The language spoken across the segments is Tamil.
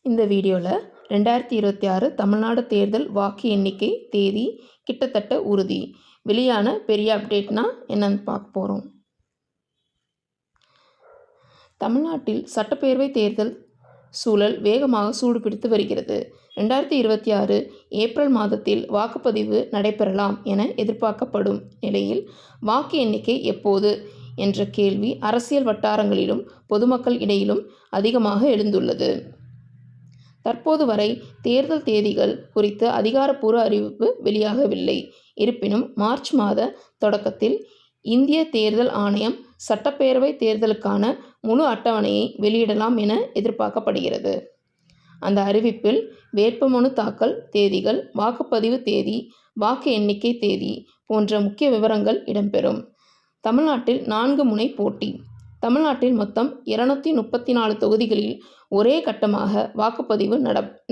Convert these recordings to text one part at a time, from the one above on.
இந்த வீடியோவில் 2026 தமிழ்நாடு தேர்தல் வாக்கு எண்ணிக்கை தேதி கிட்டத்தட்ட உறுதி. வெளியான பெரிய அப்டேட்னா என்னன்னு பார்க்க போகிறோம். தமிழ்நாட்டில் சட்டப்பேரவை தேர்தல் சூழல் வேகமாக சூடுபிடித்து வருகிறது. 2026 ஏப்ரல் மாதத்தில் வாக்குப்பதிவு நடைபெறலாம் என எதிர்பார்க்கப்படும் நிலையில் வாக்கு எண்ணிக்கை எப்போது என்ற கேள்வி அரசியல் வட்டாரங்களிலும் பொதுமக்கள் இடையிலும் அதிகமாக எழுந்துள்ளது. தற்போது வரை தேர்தல் தேதிகள் குறித்த அதிகாரப்பூர்வ அறிவிப்பு வெளியாகவில்லை. இருப்பினும் மார்ச் மாத தொடக்கத்தில் இந்திய தேர்தல் ஆணையம் சட்டப்பேரவை தேர்தலுக்கான முழு அட்டவணையை வெளியிடலாம் என எதிர்பார்க்கப்படுகிறது. அந்த அறிவிப்பில் வேட்புமனு தாக்கல் தேதிகள், வாக்குப்பதிவு தேதி, வாக்கு எண்ணிக்கை தேதி போன்ற முக்கிய விவரங்கள் இடம்பெறும். தமிழ்நாட்டில் 4 முனை போட்டி. தமிழ்நாட்டில் மொத்தம் 234 தொகுதிகளில் ஒரே கட்டமாக வாக்குப்பதிவு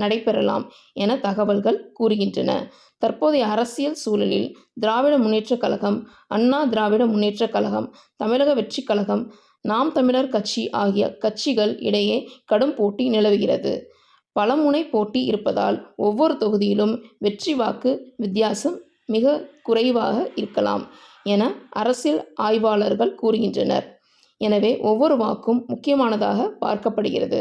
நடைபெறலாம் என தகவல்கள் கூறுகின்றன. தற்போதைய அரசியல் சூழலில் திராவிட முன்னேற்றக் கழகம், அண்ணா திராவிட முன்னேற்றக் கழகம், தமிழக வெற்றிக் கழகம், நாம் தமிழர் கட்சி ஆகிய கட்சிகள் இடையே கடும் போட்டி நிலவுகிறது. பல முனை போட்டி இருப்பதால் ஒவ்வொரு தொகுதியிலும் வெற்றி வாக்கு வித்தியாசம் மிக குறைவாக இருக்கலாம் என அரசியல் ஆய்வாளர்கள் கூறுகின்றனர். எனவே ஒவ்வொரு வாக்கும் முக்கியமானதாக பார்க்கப்படுகிறது.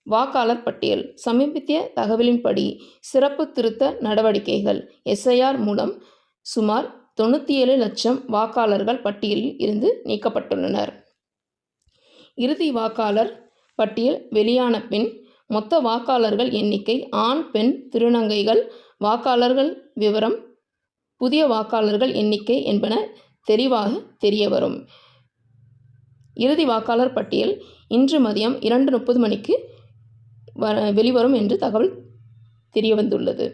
வாக்காளர் பட்டியல். சமீபத்திய தகவலின்படி சிறப்பு திருத்த நடவடிக்கைகள் SIR மூலம் சுமார் 97 லட்சம் வாக்காளர்கள் பட்டியலில் இருந்து நீக்கப்பட்டுள்ளனர். இறுதி வாக்காளர் பட்டியல் வெளியான பின் மொத்த வாக்காளர்கள் எண்ணிக்கை, ஆண் பெண் திருநங்கைகள் வாக்காளர்கள் விவரம், புதிய வாக்காளர்கள் எண்ணிக்கை என்பன தெளிவாக தெரியவரும். இறுதி வாக்காளர் பட்டியல் இன்று மதியம் 2:30 மணிக்கு வெளிவரும் என்று தகவல் தெரியவந்துள்ளது.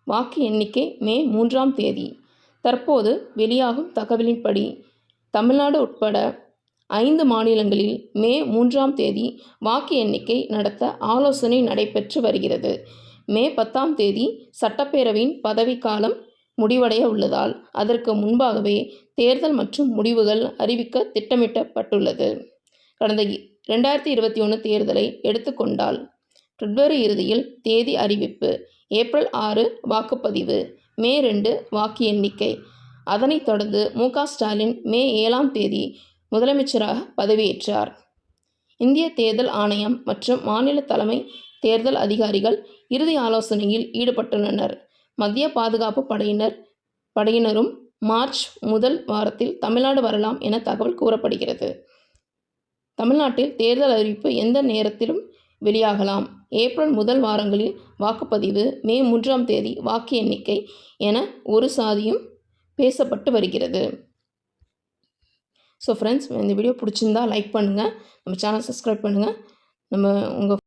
வாக்கு எண்ணிக்கை மே 3ஆம் தேதி. தற்போது வெளியாகும் தகவலின்படி தமிழ்நாடு உட்பட 5 மாநிலங்களில் மே 3ஆம் தேதி வாக்கு எண்ணிக்கை நடத்த ஆலோசனை நடைபெற்று வருகிறது. மே 10ஆம் தேதி சட்டப்பேரவையின் பதவிக்காலம் முடிவடைய உள்ளதால் அதற்கு முன்பாகவே தேர்தல் மற்றும் முடிவுகள் அறிவிக்க திட்டமிடப்பட்டுள்ளது. கடந்த 2021 தேர்தலை எடுத்துக்கொண்டால் பிப்ரவரி இறுதியில் தேதி அறிவிப்பு, ஏப்ரல் 6 வாக்குப்பதிவு, மே 2 வாக்கு எண்ணிக்கை. அதனைத் தொடர்ந்து மு.க. ஸ்டாலின் மே 7ஆம் தேதி முதலமைச்சராக பதவியேற்றார். இந்திய தேர்தல் ஆணையம் மற்றும் மாநில தலைமை தேர்தல் அதிகாரிகள் இறுதி ஆலோசனையில் ஈடுபட்டுள்ளனர். மத்திய பாதுகாப்பு படையினரும் மார்ச் முதல் வாரத்தில் தமிழ்நாடு வரலாம் என தகவல் கூறப்படுகிறது. தமிழ்நாட்டில் தேர்தல் அறிவிப்பு எந்த நேரத்திலும் வெளியாகலாம். ஏப்ரல் முதல் வாரங்களில் வாக்குப்பதிவு, மே 3ஆம் தேதி வாக்கு எண்ணிக்கை என ஒரு சாதியும் பேசப்பட்டு வருகிறது. ஸோ ஃப்ரெண்ட்ஸ், இந்த வீடியோ பிடிச்சிருந்தா லைக் பண்ணுங்கள், நம்ம சேனல் சப்ஸ்கிரைப் பண்ணுங்கள், உங்கள்